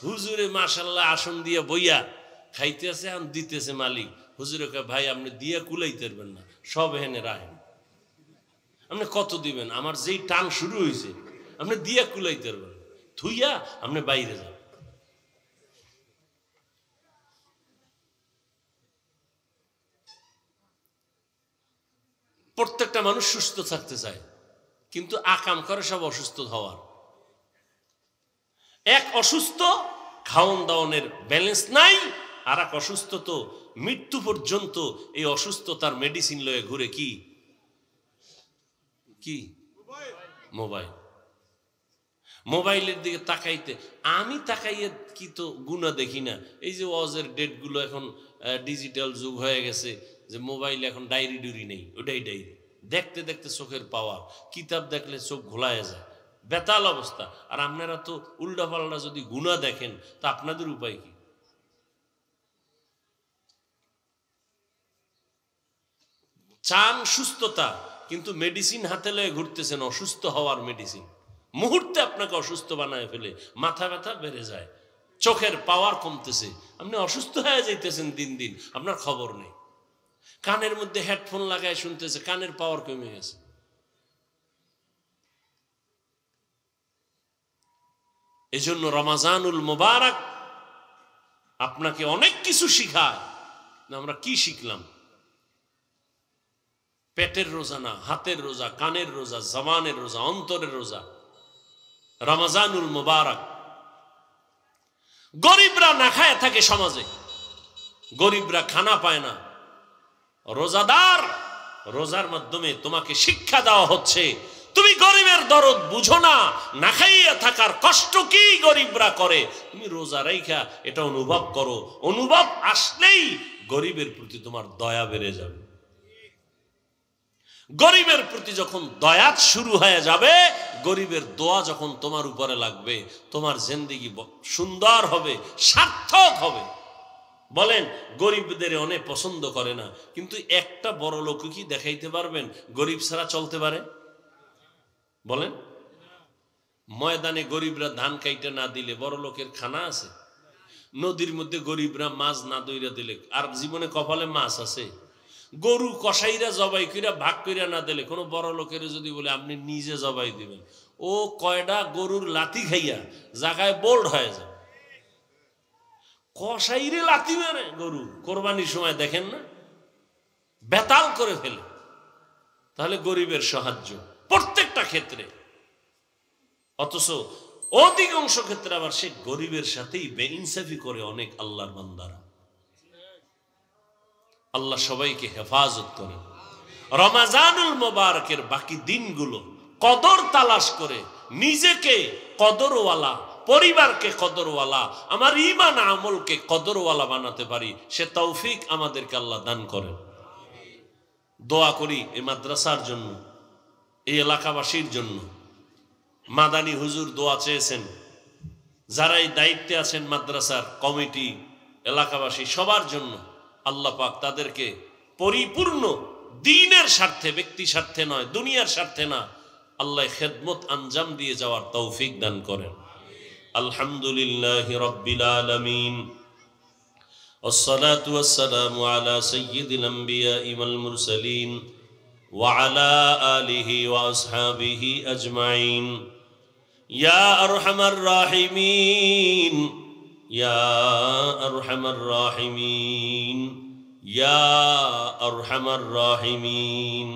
হুজুরে মাশাল্লাহ আসন দিয়ে বইয়া খাইতেছে, আর দিতেছে মালিক। হুজুরে কয় ভাই আপনি দিয়া কুলাইতে পারবেন না, সব হেনে রাখেন। আপনি কত দিবেন? আমার যেই টান শুরু হয়েছে আপনি দিয়া কুলাইতে পারবেন, থুইয়া আপনি বাইরে যান। প্রত্যেকটা মানুষ সুস্থ থাকতে চায়, কিন্তু আকাম করে সব অসুস্থ হওয়ার। এক অসুস্থ খাওন দাওনের ব্যালেন্স নাই, আর এক অসুস্থ তো মৃত্যু পর্যন্ত এই অসুস্থতার মেডিসিন লয়ে ঘুরে। কি কি? মোবাইল। মোবাইলের দিকে তাকাইতে আমি তাকাইয়ে কি তো গুণা দেখি না। এই যে ওয়াজের ডেটগুলো এখন ডিজিটাল যুগ হয়ে গেছে, যে মোবাইলে এখন ডায়েরি ডুরি নেই, ওটাই ডায়েরি। দেখতে দেখতে চোখের পাওয়ার, কিতাব দেখলে চোখ ঘোলায় যায়, বেতাল অবস্থা। আর আপনারা তো উল্টা পাল্টা যদি গুণা দেখেন তা আপনাদের উপায় কি? চান সুস্থতা, কিন্তু মেডিসিন হাতে লয়ে ঘুরতেছেন অসুস্থ হওয়ার মেডিসিন। মুহূর্তে আপনাকে অসুস্থ বানায় ফেলে, মাথা ব্যথা বেড়ে যায়, চোখের পাওয়ার কমতেছে, আপনি অসুস্থ হয়ে যাইতেছেন দিন দিন, আপনার খবর নেই। কানের মধ্যে হেডফোন লাগায় শুনতেছে, কানের পাওয়ার কমে গেছে। এজন্য রমাজানুল মুবারক আপনাকে অনেক কিছু শিখায়। আমরা কি শিখলাম? পেটের রোজা না, হাতের রোজা, কানের রোজা, জবানের রোজা, অন্তরের রোজা। রমাজানুল মুবারক। গরিবরা না খায় থাকে সমাজে, গরিবরা খানা পায় না। রোজাদার, রোজার মাধ্যমে তোমাকে শিক্ষা দেওয়া হচ্ছে, তুমি গরিবের দরদ বুঝো না, না খাইয়া থাকার কষ্ট কি গরিবরা করে, তুমি রোজা রাইখা এটা অনুভব করো। অনুভব আসলেই গরিবের প্রতি তোমার দয়া বেড়ে যাবে। গরিবের প্রতি যখন দয়া শুরু হয়ে যাবে, গরিবের দোয়া যখন তোমার উপরে লাগবে, তোমার জিন্দেগি সুন্দর হবে, সার্থক হবে। বলেন গরিবদের অনেক পছন্দ করে না, কিন্তু একটা বড় লোক কি দেখাইতে পারবেন গরিব ছাড়া চলতে পারে? বলেন ময়দানে গরিবরা ধান কাইতে না দিলে বড় লোকের খানা আছে? নদীর মধ্যে গরিবরা মাছ না দইরা দিলে আর জীবনে কপালে মাছ আছে? গরু কসাইরা জবাই কইরা ভাগ কইরা না দিলে কোনো বড় লোকের যদি বলে আপনি নিজে জবাই দিবেন, ও কয়টা গরুর লাথি খাইয়া জায়গায় বোল্ড হয়ে যায়। কসাইরে লাথি মেরে গরু কোরবানির সময় দেখেন না, বেতাল করে ফেলে। তাহলে গরিবের সাহায্য প্রত্যেকটা ক্ষেত্রে, অথচ অধিকাংশ ক্ষেত্রে আবার সে গরিবের সাথেই বেইনসাফি করে অনেক আল্লাহর বান্দারা। আল্লাহ সবাইকে হেফাজত করে। রমাজানুল মোবারকের বাকি দিনগুলো কদর তালাশ করে নিজেকে কদরওয়ালা, পরিবারকে কদরওয়ালা, আমার ঈমান আমলকে কদরওয়ালা বানাতে পারি, সে তৌফিক আমাদেরকে আল্লাহ দান করেন। দোয়া করি এই মাদ্রাসার জন্য, এই এলাকাবাসীর জন্য। মাদানী হুজুর দোয়া চেয়েছেন, যারা এই দায়িত্বে আছেন মাদ্রাসার কমিটি, এলাকাবাসী সবার জন্য আল্লাহ পাক তাদেরকে পরিপূর্ণ দ্বীনের স্বার্থে, ব্যক্তি স্বার্থে নয়, দুনিয়ার স্বার্থে না, আল্লাহ খেদমত আঞ্জাম দিয়ে যাওয়ার তৌফিক দান করেন। আলহামদুলিল্লাহি রাব্বিল আলামিন, والصلاة والسلام على سيد الأنبياء والمرسلين وعلى آله وأصحابه أجمعين. يا أرحم الراحمين، يا أرحم الراحمين، يا أرحم الراحمين.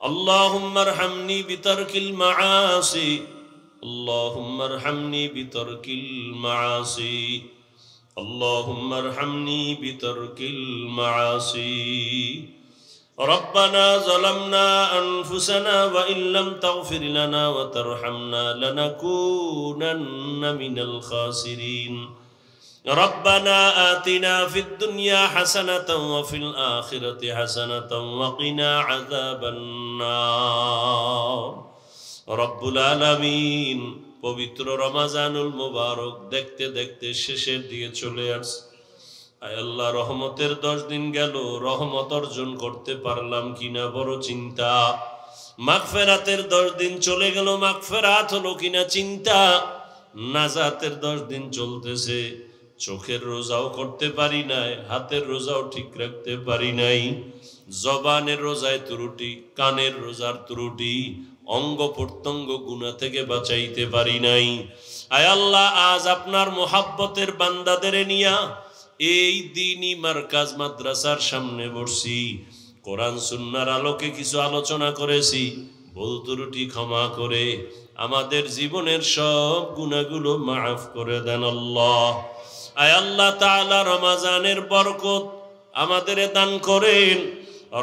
اللهم ارحمني بترك المعاصي، اللهم ارحمني بترك المعاصي، اللهم ارحمني بترك المعاصي. ربنا ظلمنا أنفسنا وإن لم تغفر لنا وترحمنا لنكونن من الخاسرين. ربنا آتنا في الدنيا حسنة وفي الآخرة حسنة وقنا عذاب النار. رب العالمين পবিত্র রমাজানুল মুবারক দেখতে দেখতে শেষের দিকে চলে আসছে। আয় আল্লাহ, রহমতের 10 দিন গেল, রহমত অর্জন করতে পারলাম কিনা বড় চিন্তা। মাগফিরাতের 10 দিন চলে গেল, মাগফিরাত হলো কিনা চিন্তা। নাজাতের 10 দিন চলতেছে, চোখের রোজাও করতে পারি নাই, হাতের রোজাও ঠিক রাখতে পারি নাই, জবানের রোজায় ত্রুটি, কানের রোজার ত্রুটি, অঙ্গ প্রত্যঙ্গ গুনাহ থেকে বাঁচাইতে পারি নাই। আয় আল্লাহ, আজ আপনার মোহাব্বতের বান্দাদের নিয়া এই দ্বীনি মার্কাজ মাদ্রাসার সামনে বসছি, কোরআন সুন্নাহর আলোকে কিছু আলোচনা করেছি। ভুল ত্রুটি ক্ষমা করে আমাদের জীবনের সব গুনাহগুলো মাফ করে দেন আল্লাহ। আয় আল্লাহ তাআলা, রমাজানের বরকত আমাদের দান করেন।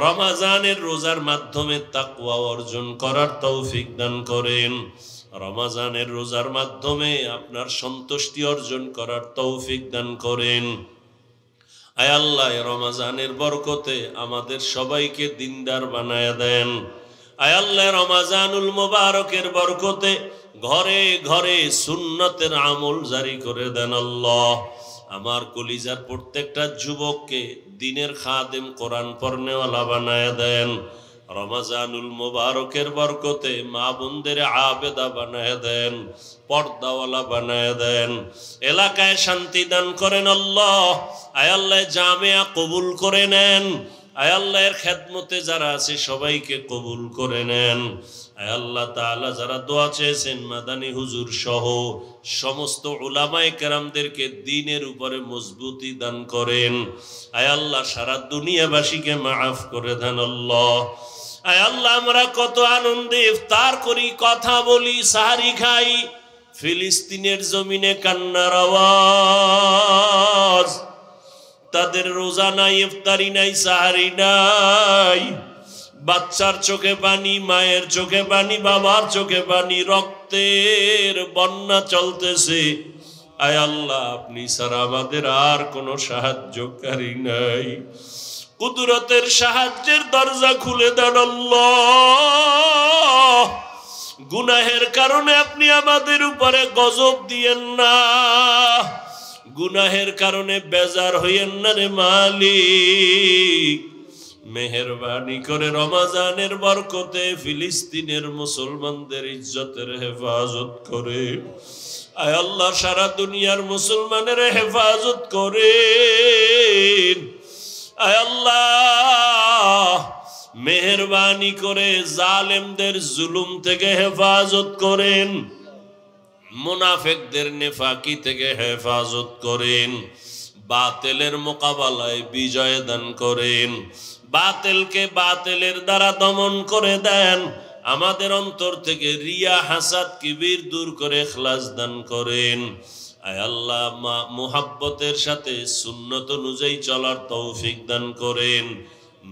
রমাজানের রোজার মাধ্যমে তাকওয়া অর্জন করার তৌফিক দান করেন। রমাজানের রোজার মাধ্যমে আপনার সন্তুষ্টি অর্জন করার তৌফিক দান করেন। আয় আল্লাহ, রমাজানের বরকতে আমাদের সবাইকে দিনদার বানায়া দেন। আয় আল্লাহ, রমাজানুল মুবারকের বরকতে ঘরে ঘরে সুন্নতের আমল জারি করে দেন আল্লাহ। আমার কলিজার প্রত্যেকটা যুবককে দিনের খাদেম, কোরআন পড়নেওয়ালা বানায়া দেন। রমাজানুল মুবারকের বরকতে মা বোনদের আবেদা বানায়া দেন, পর্দাওয়ালা বানায়া দেন। এলাকায় শান্তি দান করেন আল্লাহ। আয় আল্লাহ, জামিয়া কবুল করে নেন। আয় আল্লাহর খেদমতে যারা আছে সবাইকে কবুল করে নেন। আয় আল্লাহ তাআলা, যারা দোয়া চেয়েছেন মাদানী হুজুর সহ সমস্ত উলামায়ে কেরামদেরকে দ্বীনের উপরে মজবুতি দান করেন। আয় আল্লাহ, সারা দুনিয়াবাসীকে মাফ করে দেন আল্লাহ। আয় আল্লাহ, আমরা কত আনন্দে ইফতার করি, কথা বলি, সাহারি খাই, ফিলিস্তিনের জমিনে কান্নার আওয়াজ। তাদের রোজা নাই, ইফতারি নাই, সাহারি নাই। বাচ্চার চোখে পানি, মায়ের চোখে পানি, বাবার চোখে পানি, রক্তের বন্যা চলতেছে। আয় আল্লাহ, আপনি ছাড়া আমাদের আর কোনো সাহায্যকারী নাই। কুদরতের সাহায্যের দরজা খুলে দেন আল্লাহ। গুনাহের কারণে আপনি আমাদের উপরে গজব দিয়েন না, গুনাহের কারণে বেজার হইয়েন না রে মালিক। মেহেরবানি করে রমাজানের বরকতে ফিলিস্তিনের মুসলমানদের ইজ্জতের হেফাজত করে। আয় আল্লাহ, সারা দুনিয়ার মুসলমানের হেফাজত করেন। আয় আল্লাহ, মেহেরবানি করে জালেমদের জুলুম থেকে হেফাজত করেন, মুনাফিকদের নেফাকি থেকে হেফাজত করেন, বাতিলের মোকাবেলায় বিজয় দান করেন, বাতিলকে বাতিলের দ্বারা দমন করে দেন, আমাদের অন্তর থেকে রিয়া হাসাদ কিবির দূর করে ইখলাস দান করেন। আয় আল্লাহ, মুহাব্বতের সাথে সুন্নত অনুযায়ী চলার তৌফিক দান করেন।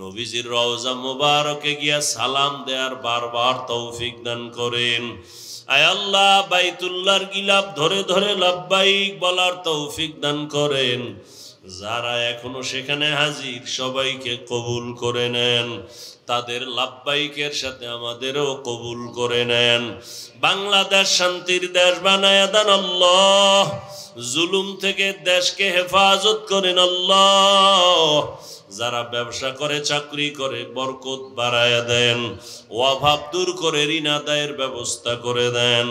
নবীজির রওজা মুবারকে গিয়া সালাম দেয়ার বারবার তৌফিক দান করেন। আয় আল্লাহ, বাইতুল্লাহর গিলাফ ধরে ধরে লাব্বাইক বলার তৌফিক দান করেন। যারা এখনো সেখানে হাজির সবাইকে কবুল করে নেন, তাদের লাব্বাইকের সাথে আমাদেরও কবুল করে নেন। বাংলাদেশ শান্তির দেশ বানায়া দেন আল্লাহ, জুলুম থেকে দেশকে হেফাজত করেন আল্লাহ। যারা ব্যবসা করে চাকরি করে বরকত বাড়ায়া দেন, অভাব দূর করে ঋণ আদায়ের ব্যবস্থা করে দেন।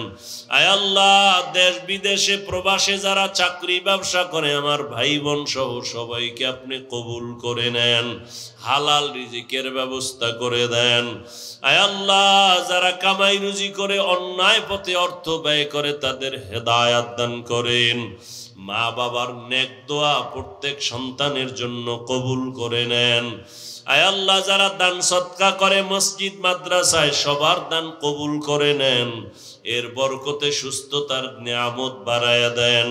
আয় আল্লাহ, দেশ বিদেশে প্রবাসে যারা চাকরি ব্যবসা করে আমার ভাই বোন সহ সবাইকে আপনি কবুল করে নেন, হালাল রিজিকের ব্যবস্থা করে দেন। আয় আল্লাহ, যারা কামাই রুজি করে অন্যায় পথে অর্থ ব্যয় করে তাদের হেদায়াত দান করেন। মা বাবার নেক দোয়া প্রত্যেক সন্তানের জন্য কবুল করে নেন। আয় আল্লাহ, যারা দান সদকা করে মসজিদ মাদ্রাসায় সবার দান কবুল করে নেন, এর বরকতে সুস্থতার নিয়ামত বাড়ায়া দেন।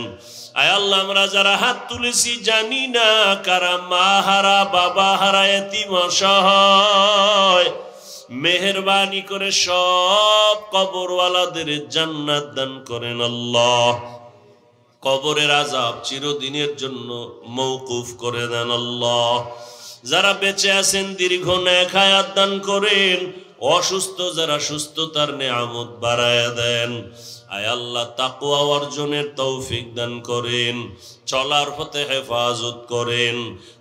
আয় আল্লাহ, আমরা যারা হাত তুলেছি জানি না কারা মা হারা বাবা হারা এতিম অসহায়, মেহেরবানি করে সব কবরওয়ালাদের জান্নাত দান করেন আল্লাহ। কবরের আযাব চিরদিনের জন্য মওকুফ করে দেন আল্লাহ। যারা বেঁচে আছেন দীর্ঘ নেক হায়াত দান করেন, অসুস্থ যারা সুস্থতার নিয়ামত বাড়ায়া দেন। আয় আল্লাহ, তাকওয়া অর্জনের তৌফিক দান করেন, চলার পথে হেফাজত করেন।